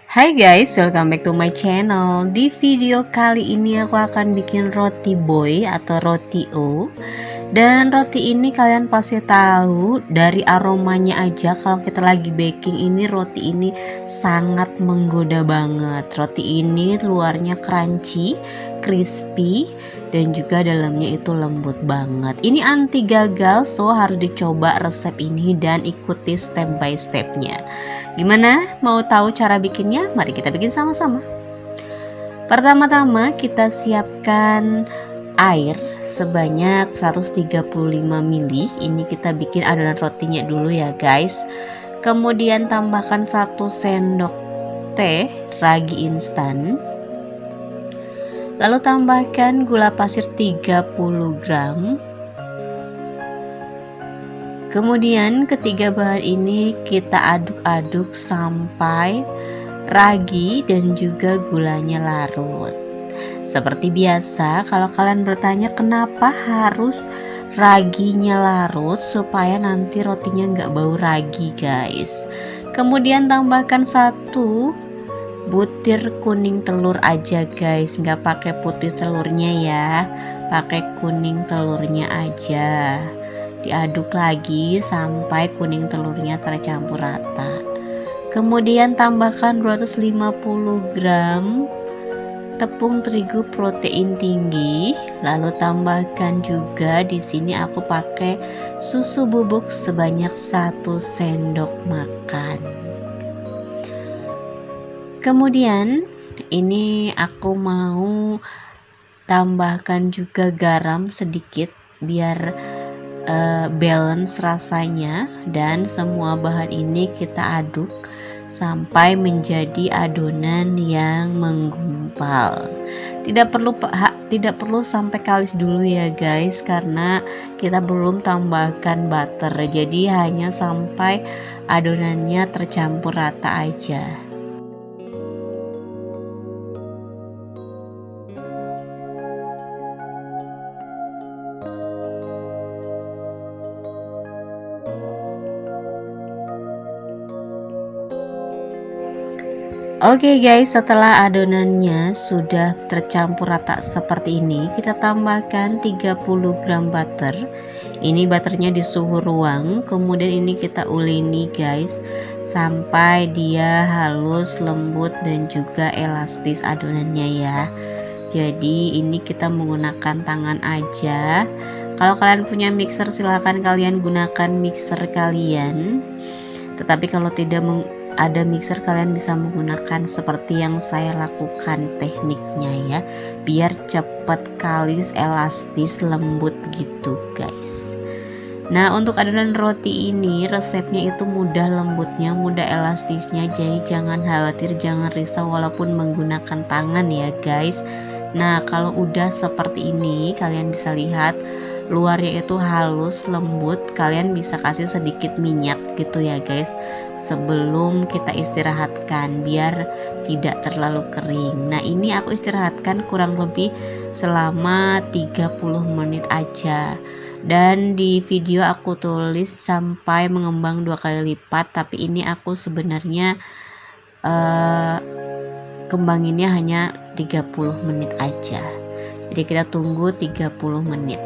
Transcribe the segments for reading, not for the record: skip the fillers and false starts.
Hai guys, welcome back to my channel. Di video kali ini aku akan bikin roti boy atau roti O. Dan roti ini kalian pasti tahu dari aromanya aja kalau kita lagi baking ini roti ini sangat menggoda banget. Roti ini luarnya crunchy, crispy dan juga dalamnya itu lembut banget. Ini anti gagal, so harus dicoba resep ini dan ikuti step by stepnya. Gimana? Mau tahu cara bikinnya? Mari kita bikin sama-sama. Pertama-tama kita siapkan air sebanyak 135 ml. Ini kita bikin adonan rotinya dulu ya guys. Kemudian tambahkan 1 sendok teh ragi instan. Lalu tambahkan gula pasir 30 gram. Kemudian ketiga bahan ini kita aduk-aduk sampai ragi dan juga gulanya larut. Seperti biasa, kalau kalian bertanya kenapa harus raginya larut, supaya nanti rotinya nggak bau ragi guys. Kemudian tambahkan 1 butir kuning telur aja guys, nggak pakai putih telurnya ya, pakai kuning telurnya aja. Diaduk lagi sampai kuning telurnya tercampur rata. Kemudian tambahkan 250 gram tepung terigu protein tinggi, lalu tambahkan juga di sini aku pakai susu bubuk sebanyak 1 sendok makan. Kemudian ini aku mau tambahkan juga garam sedikit biar balance rasanya, dan semua bahan ini kita aduk sampai menjadi adonan yang menggumpal. Tidak perlu sampai kalis dulu ya guys, karena kita belum tambahkan butter. Jadi hanya sampai adonannya tercampur rata aja. Oke guys, setelah adonannya sudah tercampur rata seperti ini, kita tambahkan 30 gram butter. Ini butternya di suhu ruang. Kemudian ini kita uleni guys sampai dia halus, lembut dan juga elastis adonannya ya. Jadi ini kita menggunakan tangan aja. Kalau kalian punya mixer silahkan kalian gunakan mixer kalian. Tetapi kalau tidak ada mixer, kalian bisa menggunakan seperti yang saya lakukan tekniknya ya, biar cepat kalis, elastis, lembut gitu guys. Nah, untuk adonan roti ini resepnya itu mudah lembutnya, mudah elastisnya, jadi jangan khawatir, jangan risau walaupun menggunakan tangan ya guys. Nah, kalau udah seperti ini kalian bisa lihat luarnya itu halus, lembut. Kalian bisa kasih sedikit minyak gitu ya guys sebelum kita istirahatkan biar tidak terlalu kering. Nah, ini aku istirahatkan kurang lebih selama 30 menit aja. Dan di video aku tulis sampai mengembang 2 kali lipat, tapi ini aku sebenarnya kembanginnya hanya 30 menit aja. Jadi kita tunggu 30 menit.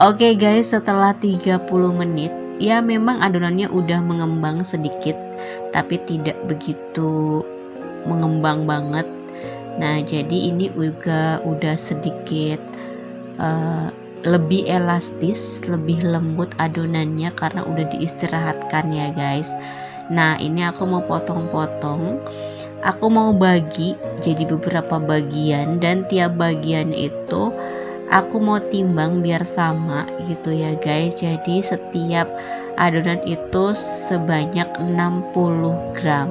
Oke guys, setelah 30 menit ya memang adonannya udah mengembang sedikit, tapi tidak begitu mengembang banget. Nah, jadi ini juga udah sedikit lebih elastis, lebih lembut adonannya karena udah diistirahatkan ya guys. Nah, ini aku mau potong-potong. Aku mau bagi jadi beberapa bagian, dan tiap bagian itu aku mau timbang biar sama gitu ya guys. Jadi setiap adonan itu sebanyak 60 gram.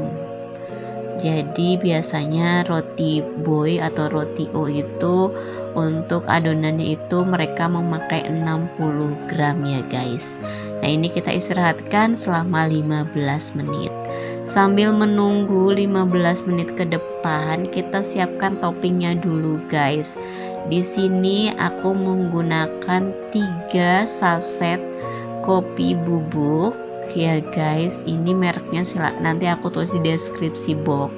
Jadi biasanya roti boy atau roti O itu untuk adonannya itu mereka memakai 60 gram ya guys. Nah, ini kita istirahatkan selama 15 menit. Sambil menunggu 15 menit ke depan, kita siapkan toppingnya dulu guys. Di sini aku menggunakan 3 saset kopi bubuk ya guys. Ini mereknya nanti aku tulis di deskripsi box.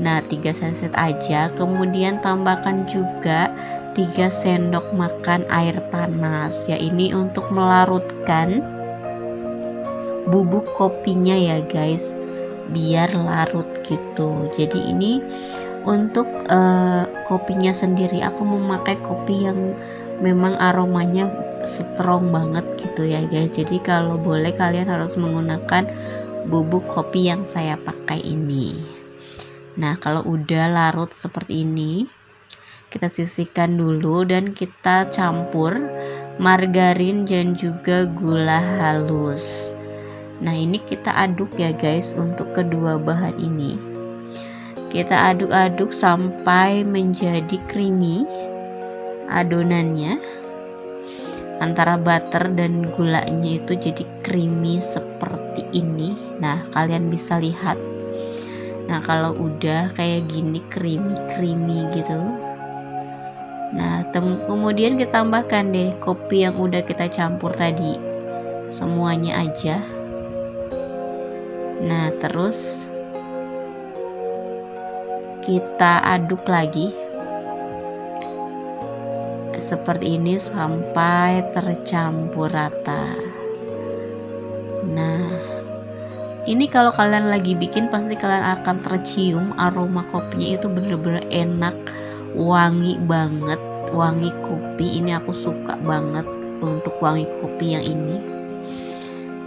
Nah 3 saset aja. Kemudian tambahkan juga 3 sendok makan air panas ya, ini untuk melarutkan bubuk kopinya ya guys, biar larut gitu. Jadi ini untuk kopinya sendiri aku memakai kopi yang memang aromanya strong banget gitu ya guys. Jadi kalau boleh kalian harus menggunakan bubuk kopi yang saya pakai ini. Nah kalau udah larut seperti ini, kita sisihkan dulu dan kita campur margarin dan juga gula halus. Nah ini kita aduk ya guys untuk kedua bahan ini. Kita aduk-aduk sampai menjadi creamy adonannya, antara butter dan gulanya itu jadi creamy seperti ini. Nah kalian bisa lihat. Nah kalau udah kayak gini creamy gitu, nah kemudian kita tambahkan deh kopi yang udah kita campur tadi, semuanya aja. Nah terus kita aduk lagi seperti ini sampai tercampur rata. Nah ini kalau kalian lagi bikin pasti kalian akan tercium aroma kopinya, itu bener-bener enak, wangi banget, wangi kopi. Ini aku suka banget untuk wangi kopi yang ini.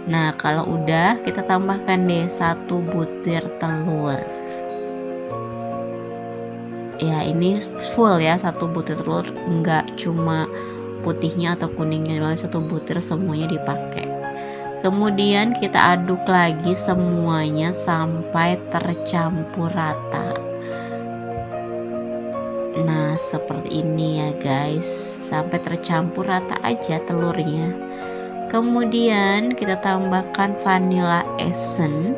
Nah kalau udah, kita tambahkan deh 1 butir telur ya, ini full ya, 1 butir telur, enggak cuma putihnya atau kuningnya, 1 butir semuanya dipakai. Kemudian kita aduk lagi semuanya sampai tercampur rata. Nah seperti ini ya guys, sampai tercampur rata aja telurnya. Kemudian kita tambahkan vanilla essence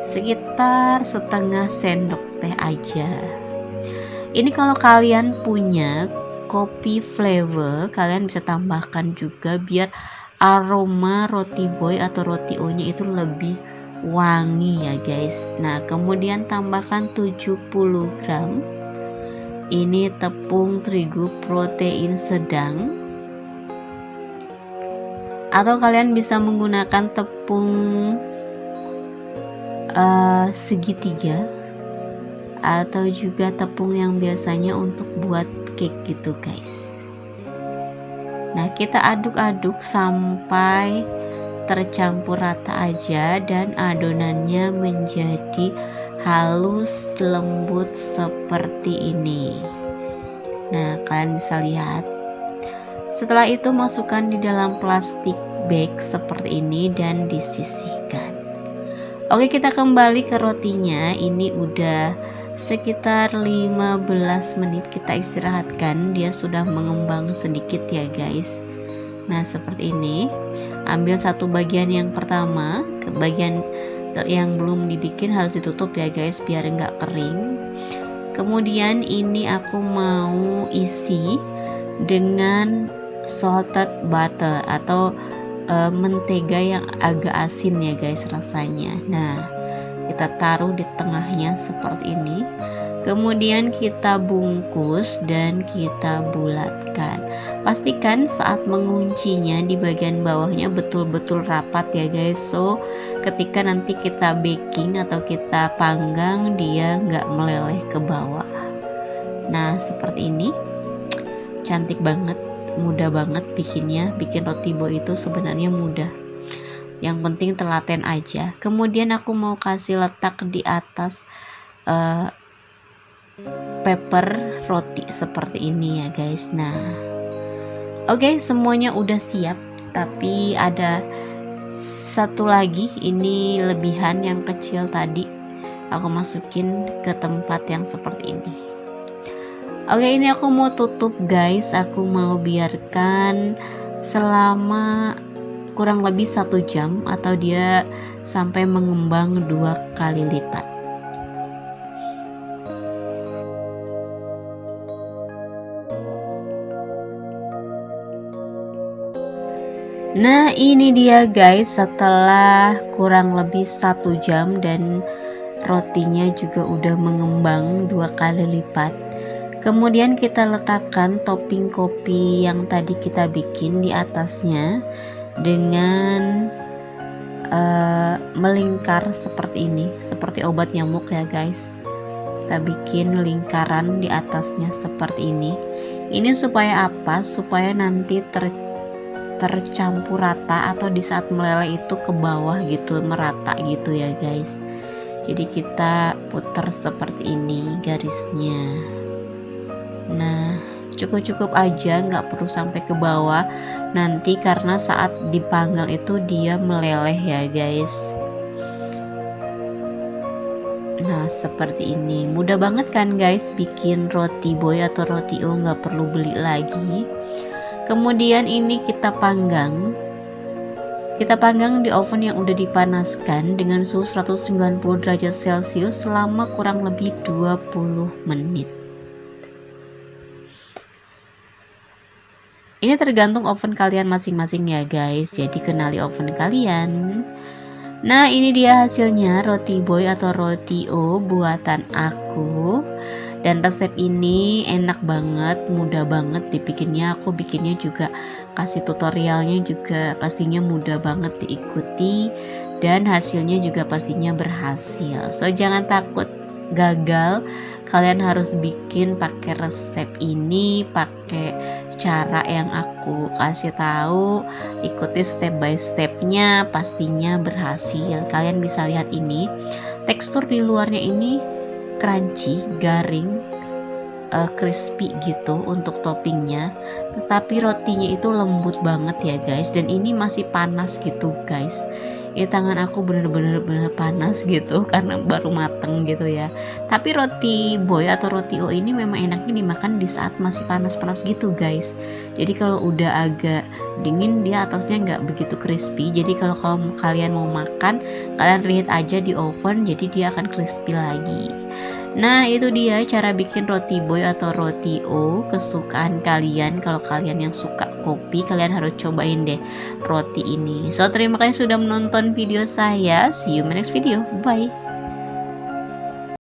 sekitar setengah sendok teh aja. Ini kalau kalian punya kopi flavor, kalian bisa tambahkan juga biar aroma roti boy atau roti O-nya itu lebih wangi ya guys. Nah kemudian tambahkan 70 gram ini tepung terigu protein sedang, atau kalian bisa menggunakan tepung segitiga, atau juga tepung yang biasanya untuk buat cake gitu guys. Nah kita aduk-aduk sampai tercampur rata aja dan adonannya menjadi halus lembut seperti ini. Nah kalian bisa lihat. Setelah itu masukkan di dalam plastik bag seperti ini dan disisihkan. Oke, kita kembali ke rotinya. Ini udah sekitar 15 menit kita istirahatkan, dia sudah mengembang sedikit ya guys. Nah seperti ini, ambil satu bagian yang pertama, ke bagian yang belum dibikin harus ditutup ya guys biar enggak kering. Kemudian ini aku mau isi dengan salted butter atau mentega yang agak asin ya guys rasanya. Nah kita taruh di tengahnya seperti ini, kemudian kita bungkus dan kita bulatkan. Pastikan saat menguncinya di bagian bawahnya betul-betul rapat ya guys, so ketika nanti kita baking atau kita panggang dia nggak meleleh ke bawah. Nah seperti ini, cantik banget, mudah banget bikinnya. Bikin roti boy itu sebenarnya mudah, yang penting telaten aja. Kemudian aku mau kasih letak di atas paper roti seperti ini ya guys. Nah oke, semuanya udah siap, tapi ada satu lagi, ini lebihan yang kecil tadi aku masukin ke tempat yang seperti ini. Oke, ini aku mau tutup guys, aku mau biarkan selama kurang lebih 1 jam atau dia sampai mengembang 2 kali lipat. Nah ini dia guys, setelah kurang lebih 1 jam dan rotinya juga udah mengembang 2 kali lipat. Kemudian kita letakkan topping kopi yang tadi kita bikin di atasnya dengan melingkar seperti ini, seperti obat nyamuk ya guys. Kita bikin lingkaran di atasnya seperti ini. Ini supaya apa? Supaya nanti tercampur rata, atau di saat meleleh itu ke bawah gitu, merata gitu ya guys. Jadi kita putar seperti ini garisnya. Nah cukup aja, nggak perlu sampai ke bawah nanti, karena saat dipanggang itu dia meleleh ya guys. Nah seperti ini, mudah banget kan guys bikin roti boy atau roti O, nggak perlu beli lagi. Kemudian ini kita panggang di oven yang udah dipanaskan dengan suhu 190 derajat celcius selama kurang lebih 20 menit. Ini tergantung oven kalian masing-masing ya guys, jadi kenali oven kalian. Nah ini dia hasilnya, roti boy atau roti O buatan aku. Dan resep ini enak banget, mudah banget dibikinnya. Aku bikinnya juga kasih tutorialnya juga pastinya mudah banget diikuti, dan hasilnya juga pastinya berhasil. So jangan takut gagal, kalian harus bikin pakai resep ini, pakai cara yang aku kasih tahu, ikuti step by stepnya, pastinya berhasil. Kalian bisa lihat ini, tekstur di luarnya ini crunchy, garing, crispy gitu untuk toppingnya, tetapi rotinya itu lembut banget ya guys. Dan ini masih panas gitu guys, tangan aku bener-bener panas gitu karena baru mateng gitu ya. Tapi roti boy atau roti O ini memang enaknya dimakan di saat masih panas-panas gitu guys. Jadi kalau udah agak dingin dia atasnya nggak begitu crispy. Jadi kalau kalian mau makan, kalian reheat aja di oven, jadi dia akan crispy lagi. Nah itu dia cara bikin roti boy atau roti O kesukaan kalian. Kalau kalian yang suka kopi, kalian harus cobain deh roti ini. So terima kasih sudah menonton video saya. See you in my next video. Bye.